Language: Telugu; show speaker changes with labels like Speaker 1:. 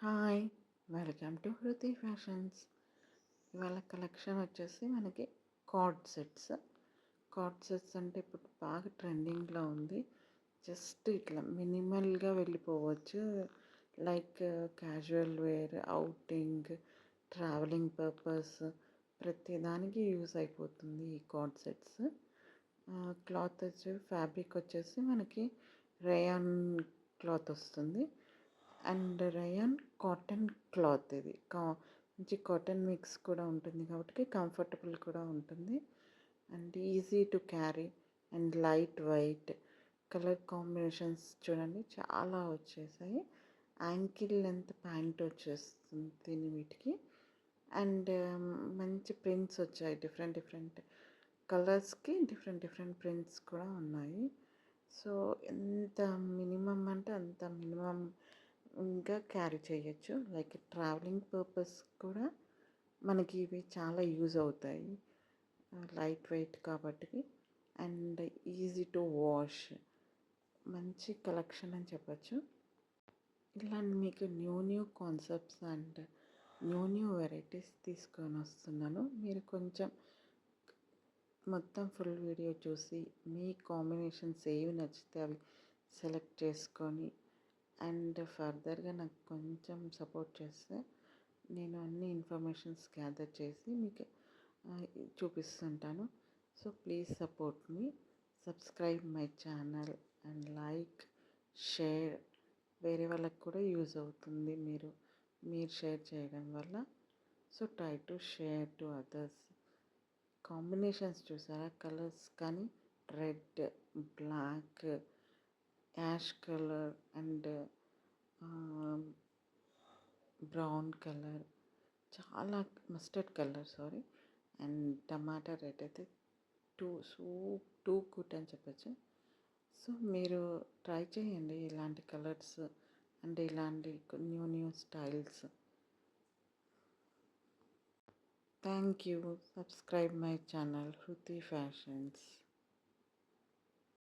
Speaker 1: Hi! Welcome to Hruthi fashions. ఇవాళ కలెక్షన్ వచ్చేసి మనకి కార్డ్ సెట్స్. కార్డ్ సెట్స్ అంటే ఇప్పుడు బాగా ట్రెండింగ్‌లో ఉంది. జస్ట్ ఇట్లా మినిమల్‌గా వెళ్ళిపోవచ్చు. Like casual wear, outing, traveling purpose ప్రతి దానికి యూజ్ అయిపోతుంది ఈ కార్డ్ సెట్స్. క్లాత్ వచ్చి ఫ్యాబ్రిక్ వచ్చేసి మనకి రేయాన్ క్లాత్ వస్తుంది. అండ్ రయాన్ కాటన్ క్లాత్ ఇది. మంచి కాటన్ మిక్స్ కూడా ఉంటుంది కాబట్టి కంఫర్టబుల్ కూడా ఉంటుంది. And easy to carry and light weight. Colour combinations చూడండి చాలా వచ్చేసాయి. యాంకిల్ లెంత్ ప్యాంట్ వచ్చేస్తుంది దీని వీటికి. అండ్ మంచి ప్రింట్స్ వచ్చాయి. డిఫరెంట్ డిఫరెంట్ కలర్స్కి డిఫరెంట్ డిఫరెంట్ ప్రింట్స్ కూడా ఉన్నాయి. సో ఎంత మినిమమ్ అంటే అంత మినిమం ఇంకా క్యారీ చేయొచ్చు. లైక్ ట్రావెలింగ్ పర్పస్ కూడా మనకి ఇవి చాలా యూజ్ అవుతాయి. లైట్ వెయిట్ కాబట్టి అండ్ ఈజీ టు వాష్. మంచి కలెక్షన్ అని చెప్పచ్చు. ఇలా మీకు new concepts and new varieties తీసుకొని వస్తున్నాను. మీరు కొంచెం మొత్తం ఫుల్ వీడియో చూసి మీ కాంబినేషన్స్ ఏవి నచ్చితే అవి సెలెక్ట్ చేసుకొని అండ్ ఫర్దర్గా నాకు కొంచెం సపోర్ట్ చేస్తే నేను అన్ని ఇన్ఫర్మేషన్స్ గ్యాదర్ చేసి మీకు చూపిస్తుంటాను. So please support me, subscribe my channel and like, share. వేరే వాళ్ళకి కూడా యూజ్ అవుతుంది మీరు షేర్ చేయడం వల్ల. So try to share to others. Combinations చూసారా, కలర్స్ కానీ red, black, ash colour and brown colour, చాలా mustard colour and tomato red అయితే టూ గుడ్ అని చెప్పచ్చు. సో మీరు ట్రై చేయండి ఇలాంటి కలర్స్ అంటే ఇలాంటి new styles. Thank you. Subscribe my channel Hruthi fashions.